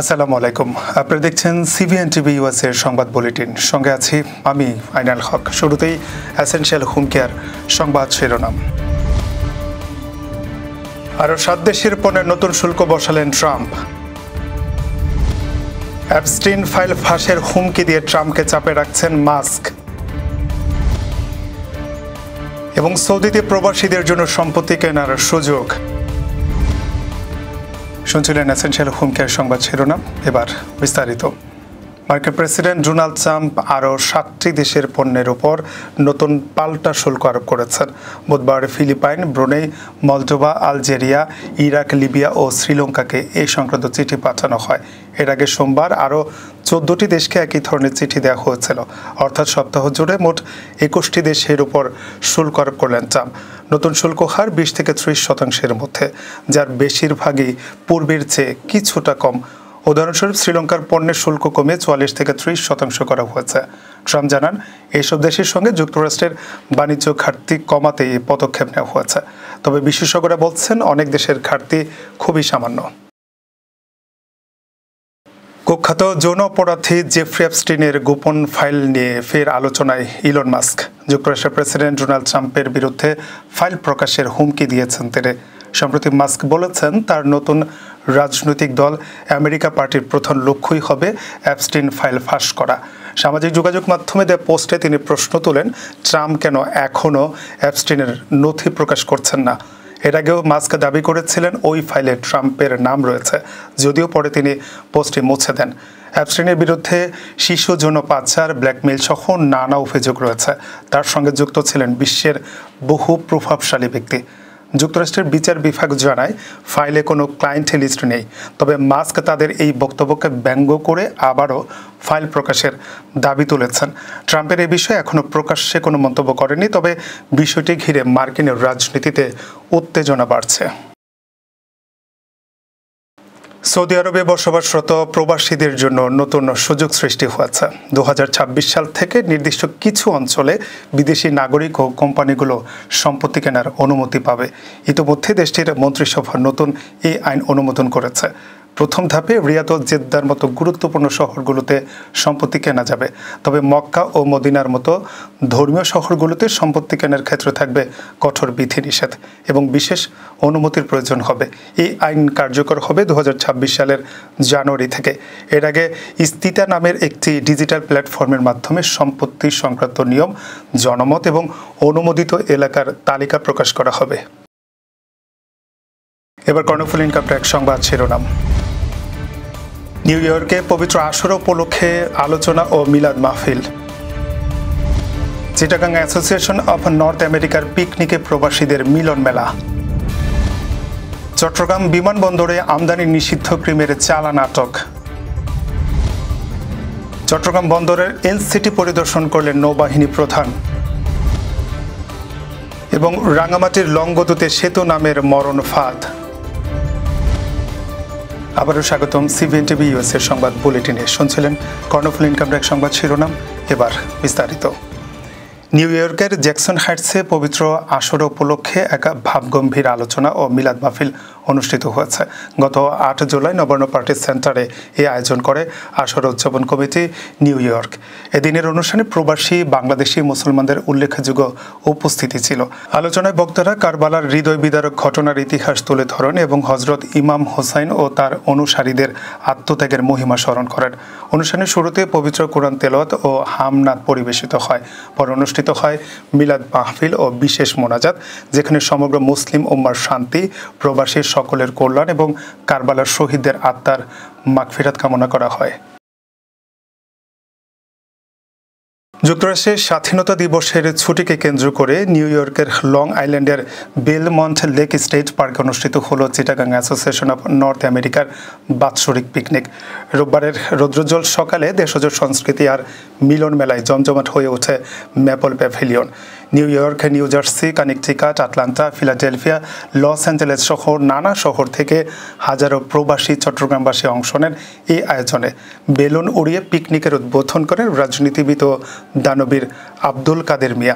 আসসালামু আলাইকুম। আপনারা দেখছেন সিবিএন টিভি ইউএস এর সংবাদ বুলেটিন। সঙ্গে আছি আমি আইনাল হক। শুরুতেই এসেনশিয়াল হোম কেয়ার সংবাদ শিরোনাম। আরও 7 দেশের পণ্যের নতুন শুল্ক বসালেন ট্রাম্প। অ্যাপস্টিন ফাইল ফাঁসের হুমকি দিয়ে ট্রাম্পকে চাপে রাখছেন মাস্ক। এবং সৌদিতে প্রবাসীদের জন্য সম্পত্তি কেনার সুযোগ। শুনছিলেন এসেনশিয়াল হোম কেয়ার সংবাদ শিরোনাম। এবার বিস্তারিত। মার্কিন প্রেসিডেন্ট ডোনাল্ড ট্রাম্প আরও 7টি দেশের পণ্যের উপর নতুন পাল্টা শুল্ক আরোপ করেছেন। বুধবার Philippines, Brunei, Moldova, Algeria, Iraq, Libya ও শ্রীলঙ্কাকে এই সংক্রান্ত চিঠি পাঠানো হয়। এর আগে সোমবার আরও 14টি দেশকে একই ধরনের চিঠি দেওয়া হয়েছিল। অর্থাৎ সপ্তাহ জুড়ে মোট 21টি দেশের উপর শুল্ক আরোপ করলেন ট্রাম্প। নতুন শুল্ক হার 20 থেকে 30% মধ্যে, যার বেশিরভাগই পূর্বের চেয়ে কিছুটা কম। উদাহরণস্বরূপ শ্রীলঙ্কার পণ্যের শুল্ক কমে 44 থেকে 30% করা হয়েছে। ট্রাম্প জানান, এইসব দেশের সঙ্গে যুক্তরাষ্ট্রের বাণিজ্য ঘাটতি কমাতে এই পদক্ষেপ নেওয়া হয়েছে। তবে বিশেষজ্ঞরা বলছেন, অনেক দেশের ঘাটতি খুবই সামান্য। কুখ্যাত যৌন অপরাধী জেফ্রি অ্যাপস্টিনের গোপন ফাইল নিয়ে ফের আলোচনায় ইলন মাস্ক। যুক্তরাষ্ট্রের প্রেসিডেন্ট ডোনাল্ড ট্রাম্পের বিরুদ্ধে ফাইল প্রকাশের হুমকি দিয়েছেন তিনি। সম্প্রতি মাস্ক বলেছেন, তার নতুন রাজনৈতিক দল আমেরিকা পার্টির প্রধান লক্ষ্যই হবে অ্যাপস্টিন ফাইল ফাঁস করা। সামাজিক যোগাযোগ মাধ্যমে দেওয়া পোস্টে তিনি প্রশ্ন তোলেন, ট্রাম্প কেন এখনও অ্যাপস্টিনের নথি প্রকাশ করছেন না। এর আগেও মাস্ক দাবি করেছিলেন ওই ফাইলে ট্রাম্পের নাম রয়েছে, যদিও পরে তিনি পোস্টটি মুছে দেন। অ্যাপস্টিনের বিরুদ্ধে শিশু যৌন পাচার, ব্ল্যাকমেইল সহ নানা অভিযোগ রয়েছে। তার সঙ্গে যুক্ত ছিলেন বিশ্বের বহু প্রভাবশালী ব্যক্তি। যুক্তরাষ্ট্রের বিচার বিভাগ জানায়, ফাইলে কোনো ক্লায়েন্ট লিস্ট নেই। তবে মাস্ক তাদের এই বক্তব্যকে ব্যঙ্গ করে আবারও ফাইল প্রকাশের দাবি তুলেছেন। ট্রাম্পের এই বিষয়ে এখনও প্রকাশ্যে কোনো মন্তব্য করেনি, তবে বিষয়টি ঘিরে মার্কিনের রাজনীতিতে উত্তেজনা বাড়ছে। সৌদি আরবে বসবাসরত প্রবাসীদের জন্য নতুন সুযোগ সৃষ্টি হয়েছে। 2026 সাল থেকে নির্দিষ্ট কিছু অঞ্চলে বিদেশি নাগরিক ও কোম্পানিগুলো সম্পত্তি কেনার অনুমতি পাবে। ইতিমধ্যে দেশটির মন্ত্রিসভা নতুন এই আইন অনুমোদন করেছে। প্রথম ধাপে রিয়াদ ও জেদ্দার মতো গুরুত্বপূর্ণ শহরগুলোতে সম্পত্তি কেনা যাবে। তবে মক্কা ও মদিনার মতো ধর্মীয় শহরগুলোতে সম্পত্তি কেনার ক্ষেত্রে থাকবে কঠোর বিধিনিষেধ এবং বিশেষ অনুমতির প্রয়োজন হবে। এই আইন কার্যকর হবে 2026 সালের জানুয়ারি থেকে। এর আগে ইস্তিতা নামের একটি ডিজিটাল প্ল্যাটফর্মের মাধ্যমে সম্পত্তি সংক্রান্ত নিয়ম, জনমত এবং অনুমোদিত এলাকার তালিকা প্রকাশ করা হবে। এবার কর্ণফুলী ইনকাম ট্যাক্স সংবাদ শিরোনাম। নিউ ইয়র্কে পবিত্র আশুরা উপলক্ষে আলোচনা ও মিলাদ মাহফিল। চিটাগাং অ্যাসোসিয়েশন অফ নর্থ আমেরিকার পিকনিকে প্রবাসীদের মিলন মেলা। চট্টগ্রাম বিমানবন্দরে আমদানি নিষিদ্ধ ক্রিমের চালান আটক। চট্টগ্রাম বন্দরের এনসিটি পরিদর্শন করলেন নৌবাহিনী প্রধান। এবং রাঙামাটির লংগদুতে সেতু নামের মরণ ফাঁদ। আবারও স্বাগতম সিবিএন টিভি ইউএস এর সংবাদ বুলেটিনে। শুনছিলেন কর্ণফুলী ইনকাম ট্যাক্স সংবাদ শিরোনাম। এবার বিস্তারিত। নিউ ইয়র্কের জ্যাকসন হাইটসে পবিত্র আশুরা উপলক্ষে এক ভাবগম্ভীর আলোচনা ও মিলাদ মাহফিল অনুষ্ঠিত হয়েছে। গত 8 জুলাই নবান্ন পার্টি সেন্টারে এই আয়োজন করে আশুরা উদযাপন কমিটি নিউ ইয়র্ক। এদিনের অনুষ্ঠানে প্রবাসী বাংলাদেশি মুসলমানদের উল্লেখযোগ্য উপস্থিতি ছিল। আলোচনায় বক্তারা কারবালার হৃদয় বিদারক ঘটনার ইতিহাস তুলে ধরেন এবং হজরত ইমাম হোসাইন ও তার অনুসারীদের আত্মত্যাগের মহিমা স্মরণ করেন। অনুষ্ঠানের শুরুতে পবিত্র কোরআন তেলাওয়াত ও হামনাদ পরিবেশিত হয়। পরে অনুষ্ঠিত হয় মিলাদ মাহফিল ও বিশেষ মোনাজাত, যেখানে সমগ্র মুসলিম উম্মার শান্তি, প্রবাসী সকলের কল্যাণ এবং কারবালার শহীদদের আত্মার মাগফিরাত কামনা করা হয়। যুক্তরাষ্ট্রের স্বাধীনতা দিবসের ছুটিকে কেন্দ্র করে নিউ ইয়র্কের লং আইল্যান্ডের বেলমন্ট লেক স্টেট পার্কে অনুষ্ঠিত হলো চিটাগাং অ্যাসোসিয়েশন অফ নর্থ আমেরিকার বাৎসরিক পিকনিক। রোববারের রৌদ্রোজ্জ্বল সকালে দেশজ সংস্কৃতি আর মিলন মেলায় জমজমাট হয়ে ওঠে maple pavilion. New York, new jersey, Connecticut, Atlanta, Philadelphia, Los Angeles সহ নানা শহর থেকে হাজারো প্রবাসী চট্টগ্রামবাসী অংশ নেন এই আয়োজনে। বেলুন উড়িয়ে পিকনিকের উদ্বোধন করেন রাজনীতিবিদ ও দানবীর আব্দুল কাদের মিয়া।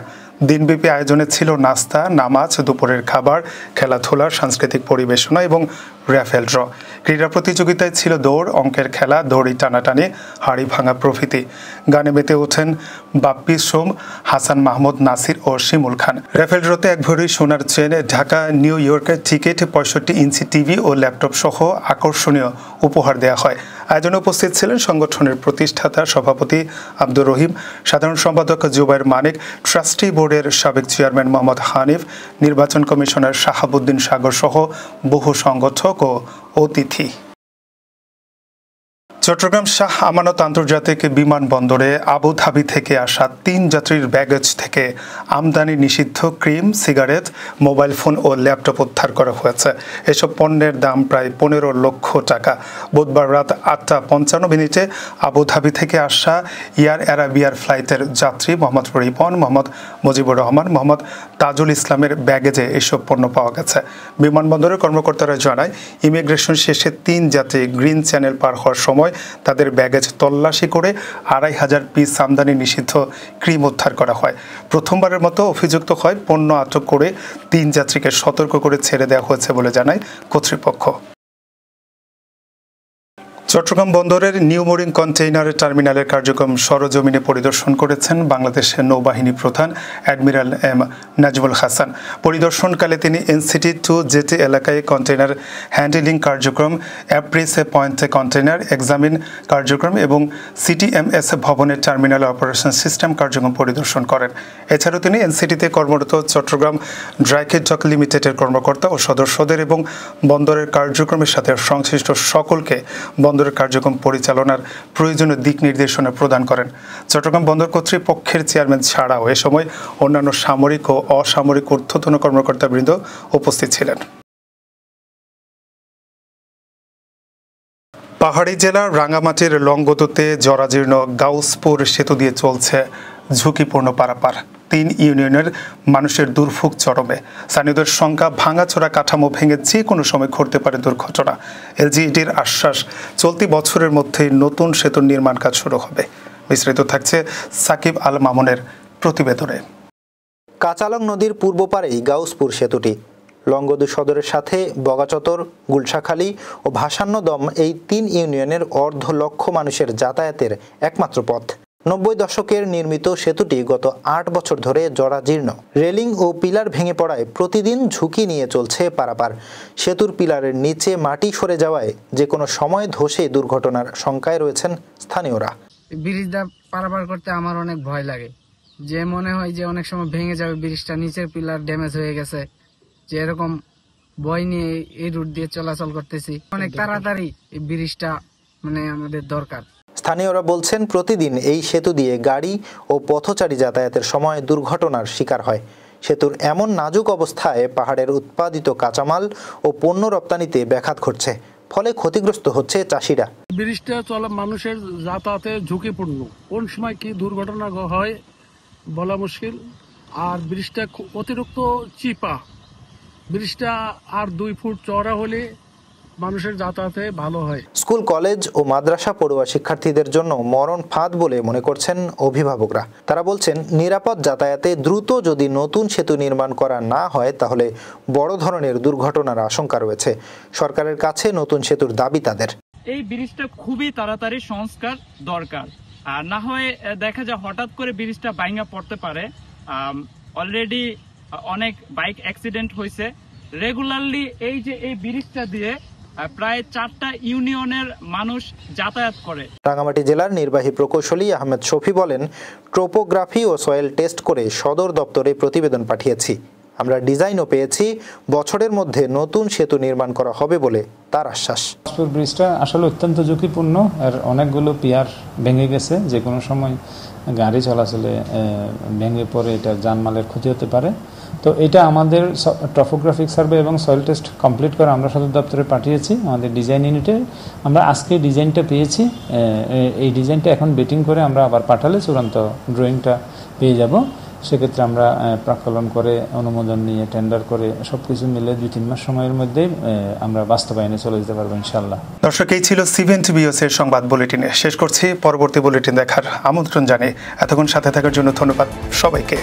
দিনব্যাপী আয়োজনে ছিল নাস্তা, নামাজ, দুপুরের খাবার, খেলাধুলা, সাংস্কৃতিক পরিবেশনা এবং রাফেল ড্র। ক্রীড়া প্রতিযোগিতায় ছিল দৌড়, অঙ্কের খেলা, দড়ি টানাটানি, হাড়ি ভাঙা প্রভৃতি। গানে মেতে ওঠেন বাপ্পি সোম, হাসান মাহমুদ, নাসির ও শিমুল খান। রাফেল ড্রতে এক ভরি সোনার চেন, ঢাকা নিউ ইয়র্কের টিকিট, 65 ইঞ্চি টিভি ও ল্যাপটপ সহ আকর্ষণীয় উপহার দেওয়া হয়। আয়োজনে উপস্থিত ছিলেন সংগঠনের প্রতিষ্ঠাতা সভাপতি আব্দুর রহিম, সাধারণ সম্পাদক জুবাইর মানিক, ট্রাস্টি বোর্ডের সাবেক চেয়ারম্যান মোহাম্মদ হানিফ, নির্বাচন কমিশনার শাহাবুদ্দিন সাগর সহ বহু সংগঠক ও অতিথি। চট্টগ্রাম শাহ আমানত আন্তর্জাতিক বিমানবন্দরে আবুধাবি থেকে আসা 3 যাত্রীর ব্যাগেজ থেকে আমদানি নিষিদ্ধ ক্রিম, সিগারেট, মোবাইল ফোন ও ল্যাপটপ উদ্ধার করা হয়েছে। এসব পণ্যের দাম প্রায় 15 লক্ষ টাকা। বুধবার রাত 8:55 আবুধাবি থেকে আসা এয়ার অ্যারাবিয়ার ফ্লাইটের যাত্রী মোহাম্মদ রিপন, মোহাম্মদ মুজিবুর রহমান, মোহাম্মদ তাজুল ইসলামের ব্যাগেজে এসব পণ্য পাওয়া গেছে। বিমানবন্দরের কর্মকর্তারা জানায়, ইমিগ্রেশন শেষে 3 যাত্রী গ্রিন চ্যানেল পার হওয়ার সময় তাদের ব্যাগেজ তল্লাশি করে 2500 পিস আমদানি নিষিদ্ধ ক্রিম উদ্ধার করা হয়। প্রথমবারের মতো অভিযুক্ত হয় পণ্য আটক করে 3 যাত্রীকে সতর্ক করে ছেড়ে দেওয়া হয়েছে বলে জানায় কর্তৃপক্ষ। চট্টগ্রাম বন্দরের নিউ মোরিং কন্টেইনার টার্মিনালের কার্যক্রম সরজমিনে পরিদর্শন করেছেন বাংলাদেশের নৌবাহিনী প্রধান অ্যাডমিরাল এম নাজমুল হাসান। পরিদর্শনকালে তিনি এনসিটি 2 জেটি এলাকায় কন্টেইনার হ্যান্ডলিং কার্যক্রম, অ্যাপ্রিসে পয়েন্টে কন্টেইনার এক্সামিন কার্যক্রম এবং সিটিএমএস ভবনের টার্মিনাল অপারেশন সিস্টেম কার্যক্রম পরিদর্শন করেন। এছাড়াও তিনি এনসিটিতে কর্মরত চট্টগ্রাম ড্রাইকেট ডক লিমিটেডের কর্মকর্তা ও সদস্যদের এবং বন্দরের কার্যক্রমের সাথে সংশ্লিষ্ট সকলকে বন্দরের কার্যক্রম পরিচালনার প্রয়োজনীয় দিক নির্দেশনা প্রদান করেন। চট্টগ্রাম বন্দর কর্তৃপক্ষের চেয়ারম্যান ছাড়াও এ সময় অন্যান্য সামরিক ও অসামরিক ঊর্ধ্বতন কর্মকর্তাবৃন্দ উপস্থিত ছিলেন। পাহাড়ি জেলার রাঙ্গামাটির লংগদুতে জরাজীর্ণ গাউসপুর সেতু দিয়ে চলছে ঝুঁকিপূর্ণ পারাপার। 3 ইউনিয়নের মানুষের দুর্ভোগ চরমে। স্থানীয়দের সংখ্যা, ভাঙাচোরা কাঠামো ভেঙে যে কোনো সময় ঘটতে পারে দুর্ঘটনা। এলজিইডির আশ্বাস, চলতি বছরের মধ্যেই নতুন সেতুর নির্মাণ কাজ শুরু হবে। বিস্তারিত থাকছে সাকিব আল মামুনের প্রতিবেদনে। কাঁচালং নদীর পূর্ব পারেই গাউসপুর সেতুটি। লংগদু সদরের সাথে বগাচতর, গুলশাখালী ও ভাসান্নদম এই 3 ইউনিয়নের অর্ধ লক্ষ মানুষের যাতায়াতের একমাত্র পথ। 90 দশকের নির্মিত সেতুটি গত 8 বছর ধরে জরাজীর্ণ। রেলিং ও পিলার ভেঙে পড়ায় প্রতিদিন ঝুঁকি নিয়ে চলছে পারাপার। সেতুর পিলারের নিচে মাটি সরে যাওয়ায় যে কোনো সময় ধসে দুর্ঘটনার শঙ্কায় রয়েছেন স্থানীয়রা। ব্রিজটা পারাপার করতে আমার অনেক ভয় লাগে, যে মনে হয় যে অনেক সময় ভেঙে যাবে ব্রিজটা, নিচের পিলার ড্যামেজ হয়ে গেছে, যে এরকম ভয় নিয়ে এই রুট দিয়ে চলাচল করতেছি। অনেক তাড়াতাড়ি এই ব্রিজটা আমাদের দরকার। স্থানীয়রা বলছেন, প্রতিদিন এই সেতু দিয়ে গাড়ি ও পথচারী যাতায়াতের সময় দুর্ঘটনার শিকার হয়। সেতুর এমন নাজুক অবস্থায় পাহাড়ের উৎপাদিত কাঁচামাল ও পণ্য রপ্তানিতে ব্যাঘাত ঘটছে, ফলে ক্ষতিগ্রস্ত হচ্ছে চাষিরা। ব্রিজটা চলা মানুষের যাতায়াতে ঝুঁকিপূর্ণ, কোন সময় কি দুর্ঘটনা হয় বলা মুশকিল। আর ব্রিজটা অতিরিক্ত চিপা, ব্রিজটা আর 2 ফুট চওড়া হলে মানুষের যাতায়াতে ভালো হয়। স্কুল, কলেজ ও মাদ্রাসা পড়ুয়া শিক্ষার্থীদের জন্য মরণ ফাঁদ বলে মনে করছেন অভিভাবকরা। তারা বলছেন, নিরাপদ যাতায়াতে দ্রুত যদি নতুন সেতু নির্মাণ করা না হয় তাহলে বড় ধরনের দুর্ঘটনার আশঙ্কা রয়েছে। সরকারের কাছে নতুন সেতুর দাবি তাদের। এই ব্রিজটা খুবই তাড়াতাড়ি সংস্কার দরকার, আর না হয় দেখা যায় হঠাৎ করে ব্রিজটা ভাঙা পড়তে পারে। অলরেডি অনেক বাইক অ্যাক্সিডেন্ট হয়েছে রেগুলারলি। এই যে এই ব্রিজটা দিয়ে প্রায় 4টা ইউনিয়নের মানুষ যাতায়াত করে। রাঙ্গামাটি জেলার নির্বাহী প্রকৌশলী আহমেদ শফি বলেন, ট্রোপোগ্রাফি ও সয়েল টেস্ট করে সদর দপ্তরে প্রতিবেদন পাঠিয়েছি। আমরা ডিজাইনও পেয়েছি। বছরের মধ্যে নতুন সেতু নির্মাণ করা হবে বলে তার আশ্বাস। ব্রিজটা আসলে অত্যন্ত ঝুঁকিপূর্ণ, আর অনেকগুলো পিয়ার ভেঙে গেছে, যে কোনো সময় গাড়ি চলাচলে ভেঙে পড়ে এটা জানমালের ক্ষতি হতে পারে। তো এটা আমাদের ট্রপোগ্রাফিক সার্ভে এবং সয়েল টেস্ট কমপ্লিট করে আমরা সদর দপ্তরে পাঠিয়েছি আমাদের ডিজাইন ইউনিটে। আমরা আজকে ডিজাইনটা পেয়েছি। এই ডিজাইনটা এখন বেটিং করে আমরা আবার পাঠালে চূড়ান্ত ড্রয়িংটা পেয়ে যাব। সেক্ষেত্রে আমরা প্রাক্কলন করে অনুমোদন নিয়ে টেন্ডার করে সবকিছু মিলে 2-3 মাস সময়ের মধ্যে আমরা বাস্তবায়নে চলে যেতে পারবো ইনশাল্লাহ। দর্শক, এই ছিল সিভেন টিভিএসের সংবাদ বুলেটিনে। শেষ করছি, পরবর্তী বুলেটিন দেখার আমন্ত্রণ জানিয়ে এতক্ষণ সাথে থাকার জন্য ধন্যবাদ সবাইকে।